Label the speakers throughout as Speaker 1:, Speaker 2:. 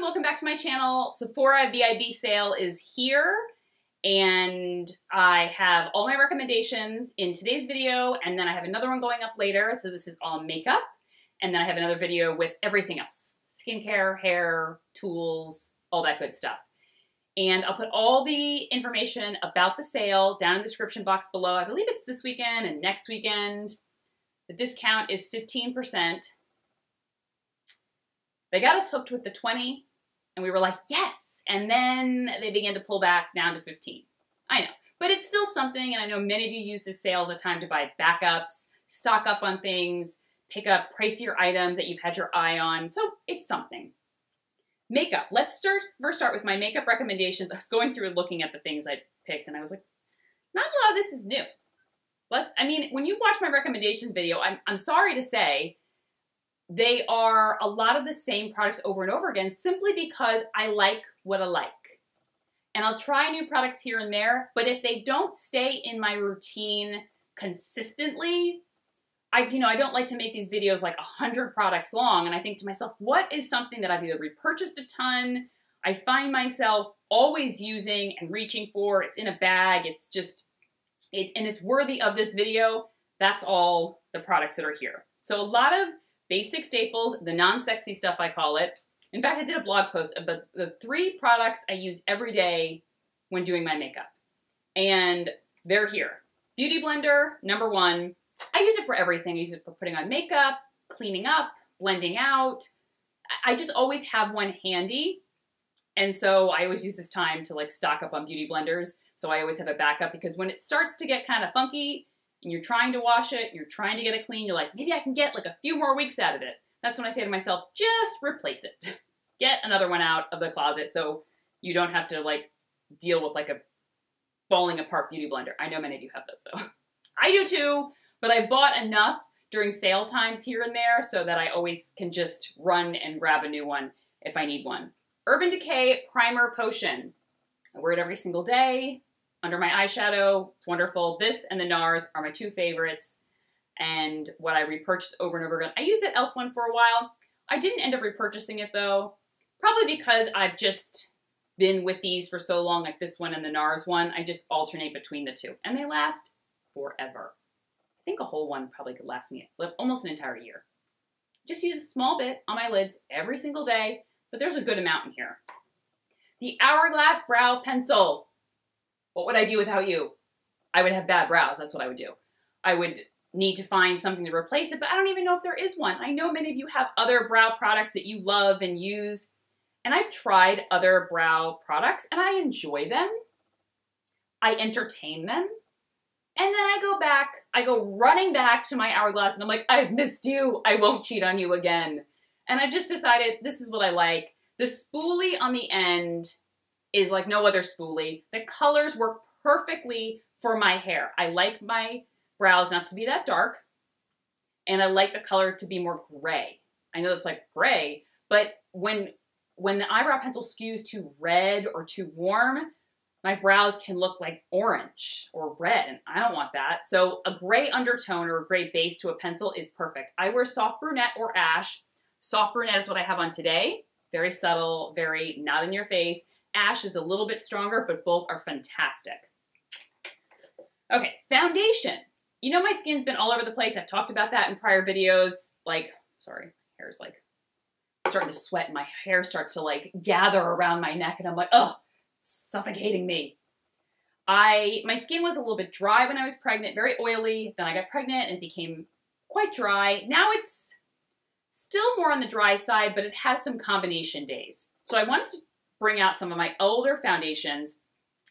Speaker 1: welcome back to my channel. Sephora Vib sale is here, and I have all my recommendations in today's video, and then I have another one going up later, so this is all makeup, and then I have another video with everything else. Skincare, hair, tools, all that good stuff. And I'll put all the information about the sale down in the description box below. I believe it's this weekend and next weekend. The discount is 15%. They got us hooked with the 20, and we were like, yes! And then they began to pull back down to 15. I know, but it's still something, and I know many of you use this sale as a time to buy backups, stock up on things, pick up pricier items that you've had your eye on, so it's something. Makeup. Let's first start with my makeup recommendations. I was going through and looking at the things I picked, and I was like, not a lot of this is new. I mean, when you watch my recommendations video, I'm sorry to say, they are a lot of the same products over and over again simply because I like what I like. And I'll try new products here and there, but if they don't stay in my routine consistently, I don't like to make these videos like 100 products long, and I think to myself, what is something that I've either repurchased a ton, I find myself always using and reaching for, it's in a bag, and it's worthy of this video. That's all the products that are here. So a lot of basic staples, the non-sexy stuff I call it. In fact, I did a blog post about the 3 products I use every day when doing my makeup. And they're here. Beauty Blender, number 1. I use it for everything. I use it for putting on makeup, cleaning up, blending out. I just always have one handy. And so I always use this time to like stock up on beauty blenders. So I always have a backup because when it starts to get kind of funky, and you're trying to wash it, you're trying to get it clean, you're like, maybe I can get like a few more weeks out of it. That's when I say to myself, just replace it. Get another one out of the closet so you don't have to like deal with like a falling apart beauty blender. I know many of you have those though. I do too, but I bought enough during sale times here and there so that I always can just run and grab a new one if I need one. Urban Decay Primer Potion. I wear it every single day. Under my eyeshadow, it's wonderful. This and the NARS are my 2 favorites, and what I repurchased over and over again. I used that e.l.f. one for a while. I didn't end up repurchasing it though, probably because I've just been with these for so long, like this one and the NARS one. I just alternate between the 2, and they last forever. I think a whole one probably could last me almost an entire year. Just use a small bit on my lids every single day, but there's a good amount in here. The Hourglass Brow Pencil. What would I do without you? I would have bad brows. That's what I would do. I would need to find something to replace it, but I don't even know if there is one. I know many of you have other brow products that you love and use, and I've tried other brow products, and I enjoy them. I entertain them, and then I go running back to my Hourglass, and I'm like, I've missed you. I won't cheat on you again. And I just decided this is what I like. The spoolie on the end is like no other spoolie. The colors work perfectly for my hair. I like my brows not to be that dark, and I like the color to be more gray. I know it's like gray, but when the eyebrow pencil skews too red or too warm, my brows can look like orange or red, and I don't want that. So a gray undertone or a gray base to a pencil is perfect. I wear soft brunette or ash. Soft brunette is what I have on today. Very subtle, very not in your face. Ash is a little bit stronger, but both are fantastic. Okay, foundation. You know my skin's been all over the place. I've talked about that in prior videos. Like, sorry, hair's like starting to sweat and my hair starts to like gather around my neck and I'm like, oh, suffocating me. My skin was a little bit dry when I was pregnant, very oily. Then I got pregnant and it became quite dry. Now it's still more on the dry side, but it has some combination days. So I wanted to bring out some of my older foundations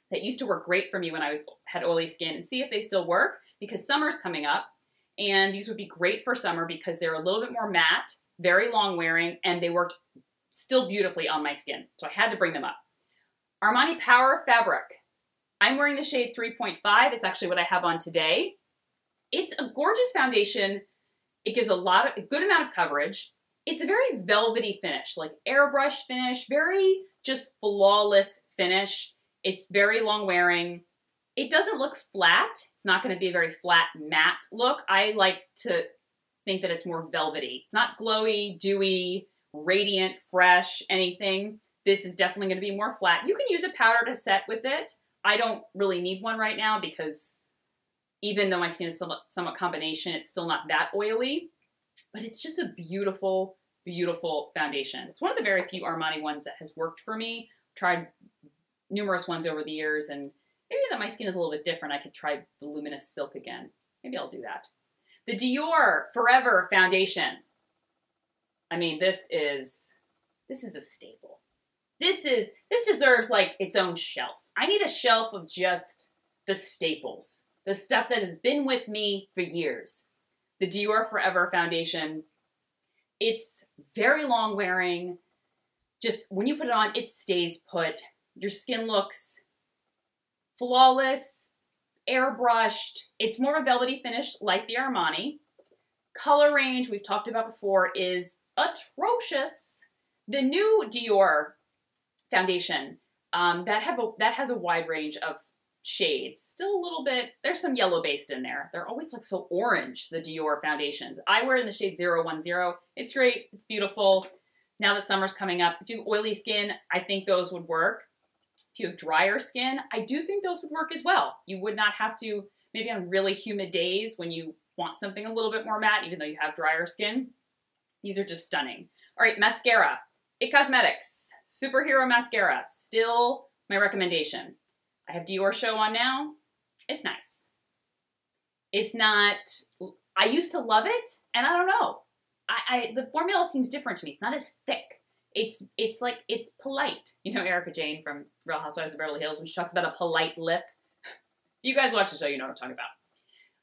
Speaker 1: that used to work great for me when I had oily skin and see if they still work, because summer's coming up and these would be great for summer because they're a little bit more matte, very long wearing, and they worked still beautifully on my skin. So I had to bring them up. Armani Power Fabric. I'm wearing the shade 3.5. It's actually what I have on today. It's a gorgeous foundation. It gives a good amount of coverage. It's a very velvety finish, like airbrush finish, very just flawless finish. It's very long wearing. It doesn't look flat. It's not going to be a very flat matte look. I like to think that it's more velvety. It's not glowy, dewy, radiant, fresh, anything. This is definitely going to be more flat. You can use a powder to set with it. I don't really need one right now because even though my skin is somewhat combination, it's still not that oily. But it's just a beautiful, beautiful foundation. It's one of the very few Armani ones that has worked for me. I've tried numerous ones over the years, and maybe that my skin is a little bit different, I could try the Luminous Silk again. Maybe I'll do that. The Dior Forever Foundation. I mean, this is a staple. This deserves like its own shelf. I need a shelf of just the staples, the stuff that has been with me for years. The Dior Forever Foundation. It's very long wearing. Just when you put it on, it stays put. Your skin looks flawless, airbrushed. It's more of a velvety finish like the Armani. Color range, we've talked about before, is atrocious. The new Dior foundation, that has a wide range of shades. Still a little bit, there's some yellow based in there. They're always like so orange, the Dior foundations. I wear it in the shade 010. It's great, it's beautiful. Now that summer's coming up, if you have oily skin, I think those would work. If you have drier skin, I do think those would work as well. You would not have to, maybe on really humid days when you want something a little bit more matte, even though you have drier skin. These are just stunning. All right, mascara. It Cosmetics Superhero Mascara. Still my recommendation. I have Dior Show on now. It's nice. It's not, I used to love it, and I don't know. The formula seems different to me. It's not as thick. It's like, it's polite. You know Erica Jane from Real Housewives of Beverly Hills when she talks about a polite lip? You guys watch the show, you know what I'm talking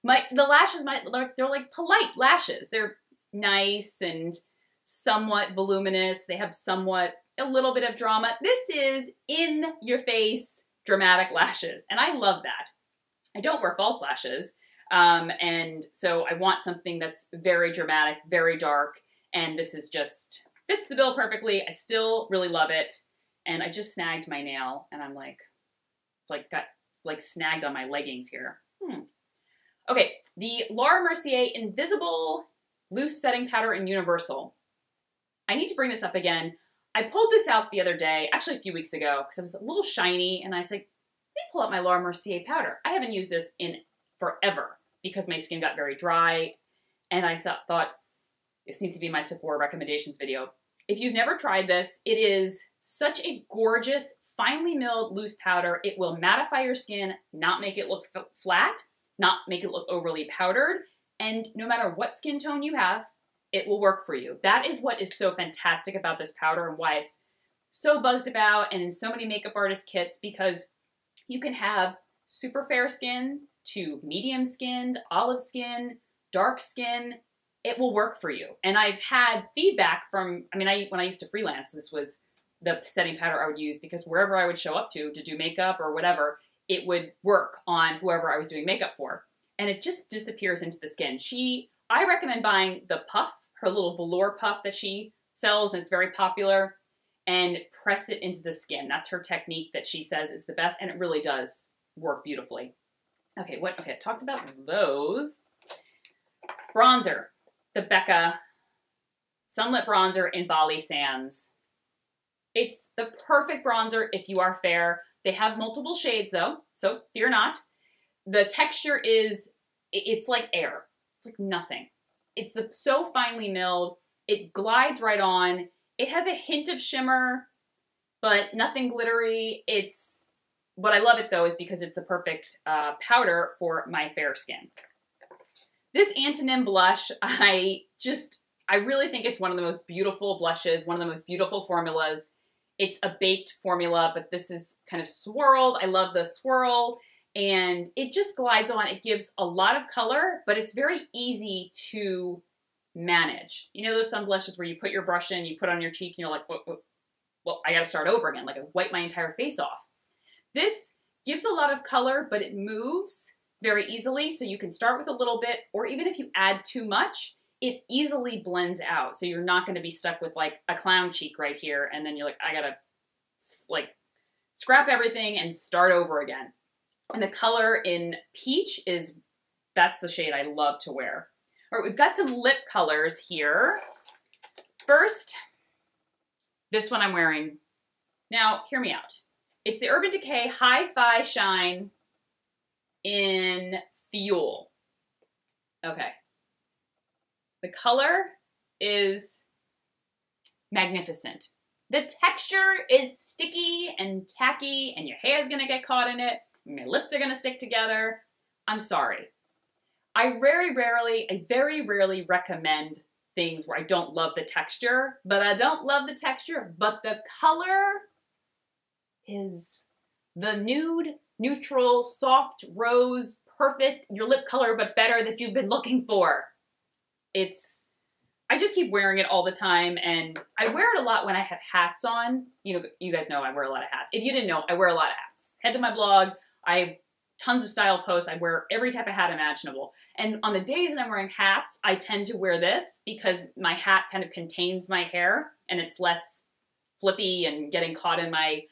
Speaker 1: about. The lashes, they're like polite lashes. They're nice and somewhat voluminous. They have a little bit of drama. This is in your face dramatic lashes, and I love that. I don't wear false lashes, and so I want something that's very dramatic, very dark, and this is just fits the bill perfectly. I still really love it, and I just snagged my nail, and I'm like, it's like got like snagged on my leggings here. Okay, the Laura Mercier Invisible Loose Setting Powder in Universal. I need to bring this up again. I pulled this out the other day, actually a few weeks ago, because it was a little shiny, and I was like, let me pull out my Laura Mercier powder. I haven't used this in forever because my skin got very dry, and I thought, this needs to be my Sephora recommendations video. If you've never tried this, it is such a gorgeous, finely milled loose powder. It will mattify your skin, not make it look flat, not make it look overly powdered, and no matter what skin tone you have, it will work for you. That is what is so fantastic about this powder and why it's so buzzed about and in so many makeup artist kits, because you can have super fair skin to medium skinned, olive skin, dark skin. It will work for you. And I've had feedback from, when I used to freelance, this was the setting powder I would use because wherever I would show up to do makeup or whatever, it would work on whoever I was doing makeup for. And it just disappears into the skin. I recommend buying the puff, her little velour puff that she sells, and it's very popular, and press it into the skin. That's her technique that she says is the best, and it really does work beautifully. Okay, I talked about those. Bronzer, the Becca Sunlit Bronzer in Bali Sands. It's the perfect bronzer if you are fair. They have multiple shades though, so fear not. The texture it's like air. It's like nothing. It's so finely milled. It glides right on. It has a hint of shimmer, but nothing glittery. What I love it though is because it's the perfect powder for my fair skin. This Antonym blush, I really think it's one of the most beautiful blushes, one of the most beautiful formulas. It's a baked formula, but this is kind of swirled. I love the swirl, and it just glides on. It gives a lot of color, but it's very easy to manage. You know those some blushes where you put your brush in, you put it on your cheek, and you're like, well, I gotta start over again. Like I wipe my entire face off. This gives a lot of color, but it moves very easily, so you can start with a little bit, or even if you add too much, it easily blends out. So you're not going to be stuck with like a clown cheek right here, and then you're like, I gotta like scrap everything and start over again. And the color in Peach that's the shade I love to wear. All right, we've got some lip colors here. First, This one I'm wearing. Now, hear me out. It's the Urban Decay Hi-Fi Shine in Fuel. Okay. The color is magnificent. The texture is sticky and tacky, and your hair is going to get caught in it, and your lips are going to stick together. I'm sorry. I very rarely recommend things where I don't love the texture, but the color is the nude, neutral, soft rose, perfect, your lip color, but better that you've been looking for. I just keep wearing it all the time, and I wear it a lot when I have hats on. You know, you guys know I wear a lot of hats. If you didn't know, I wear a lot of hats. Head to my blog. I have tons of style posts. I wear every type of hat imaginable. And on the days that I'm wearing hats, I tend to wear this because my hat kind of contains my hair, and it's less flippy and getting caught in my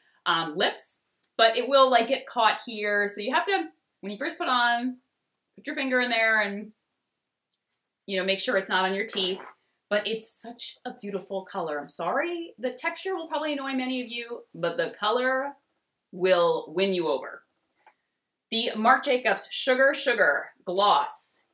Speaker 1: lips. But it will like get caught here. So you have to, when you first put on, put your finger in there and, you know, make sure it's not on your teeth. But it's such a beautiful color. I'm sorry. The texture will probably annoy many of you, but the color will win you over. The Marc Jacobs Sugar Sugar Gloss.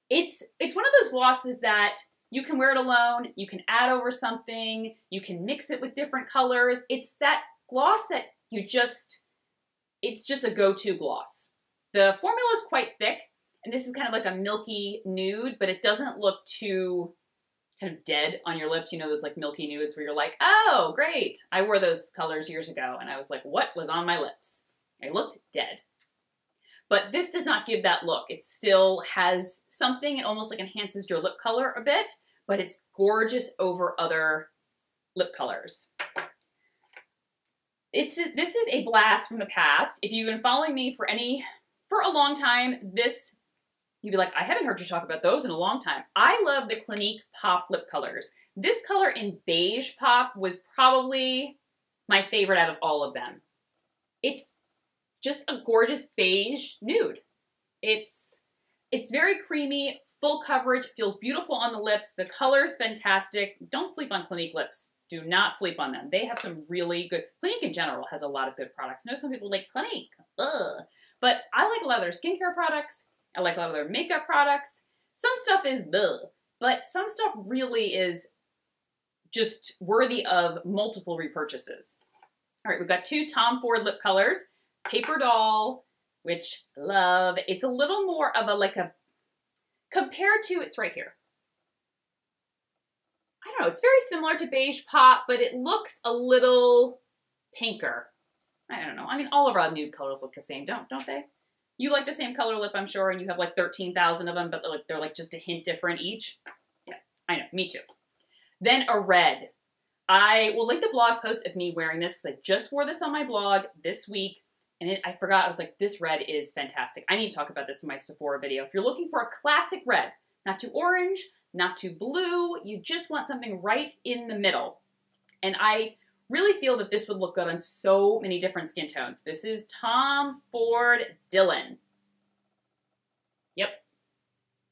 Speaker 1: It's one of those glosses that you can wear it alone, you can add over something, you can mix it with different colors. It's that gloss that it's just a go-to gloss. The formula is quite thick, and this is kind of like a milky nude, but it doesn't look too kind of dead on your lips. You know, those like milky nudes where you're like, oh, great. I wore those colors years ago, and I was like, what was on my lips? I looked dead. But this does not give that look. It still has something. It almost like enhances your lip color a bit, but it's gorgeous over other lip colors. This is a blast from the past. If you've been following me for a long time, you'd be like, I haven't heard you talk about those in a long time. I love the Clinique Pop lip colors. This color in Beige Pop was probably my favorite out of all of them. It's just a gorgeous beige nude. It's very creamy, full coverage, feels beautiful on the lips. The color's fantastic. Don't sleep on Clinique lips. Do not sleep on them. They have some really good, Clinique in general has a lot of good products. I know some people like Clinique, ugh. But I like a lot of their skincare products. I like a lot of their makeup products. Some stuff is ugh, but some stuff really is just worthy of multiple repurchases. All right, we've got two Tom Ford lip colors. Paper Doll, which I love. It's a little more of compared to, it's right here. I don't know, it's very similar to Beige Pop, but it looks a little pinker. I don't know. I mean, all of our nude colors look the same, don't they? You like the same color lip, I'm sure, and you have like 13,000 of them, but they're like just a hint different each. Yeah, I know, me too. Then a red. I will link the blog post of me wearing this because I just wore this on my blog this week. And I forgot, I was like, this red is fantastic. I need to talk about this in my Sephora video. If you're looking for a classic red, not too orange, not too blue, you just want something right in the middle. And I really feel that this would look good on so many different skin tones. This is Tom Ford Dylan. Yep,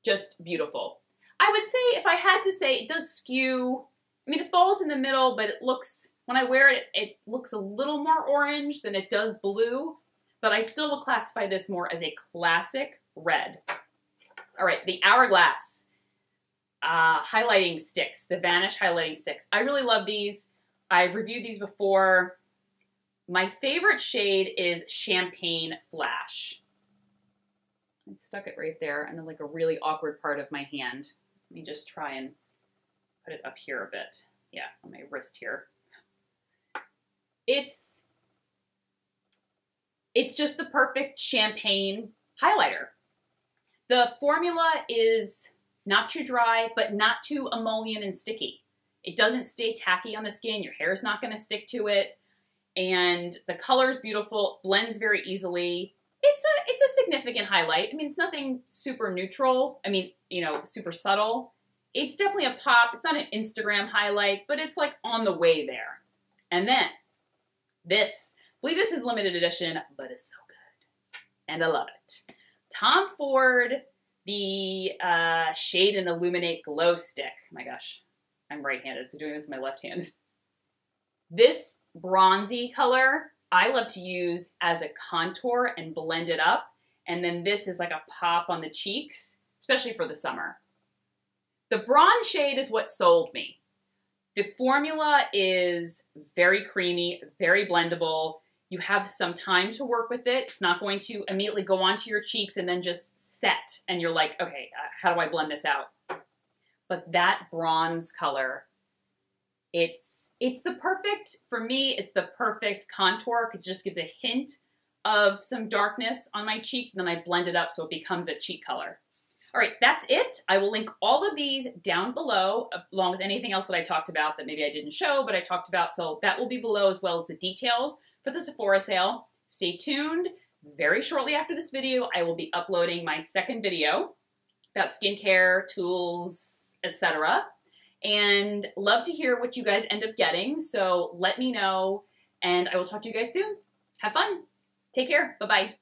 Speaker 1: just beautiful. I would say, if I had to say, it does skew. I mean, it falls in the middle, but it looks, when I wear it, it looks a little more orange than it does blue, but I still will classify this more as a classic red. All right, the Hourglass highlighting sticks, the Vanish highlighting sticks. I really love these. I've reviewed these before. My favorite shade is Champagne Flash. I stuck it right there and then like a really awkward part of my hand. Let me just try and put it up here a bit. Yeah, on my wrist here. It's just the perfect champagne highlighter. The formula is not too dry, but not too emollient and sticky. It doesn't stay tacky on the skin. Your hair's not going to stick to it. And the color's beautiful, blends very easily. It's a significant highlight. I mean, it's nothing super neutral. I mean, you know, super subtle. It's definitely a pop. It's not an Instagram highlight, but it's like on the way there. And then this, I believe this is limited edition, but it's so good. And I love it. Tom Ford, the Shade and Illuminate Glow Stick. Oh my gosh, I'm right-handed, so doing this with my left hand is This bronzy color, I love to use as a contour and blend it up. And then this is like a pop on the cheeks, especially for the summer. The bronze shade is what sold me. The formula is very creamy, very blendable. You have some time to work with it. It's not going to immediately go onto your cheeks and then just set. And you're like, okay, how do I blend this out? But that bronze color, it's the perfect, for me, it's the perfect contour because it just gives a hint of some darkness on my cheek. And then I blend it up so it becomes a cheek color. All right, that's it. I will link all of these down below, along with anything else that I talked about that maybe I didn't show, but I talked about. So that will be below, as well as the details for the Sephora sale. Stay tuned. Very shortly after this video, I will be uploading my second video about skincare, tools, etc. And love to hear what you guys end up getting. So let me know, and I will talk to you guys soon. Have fun. Take care. Bye-bye.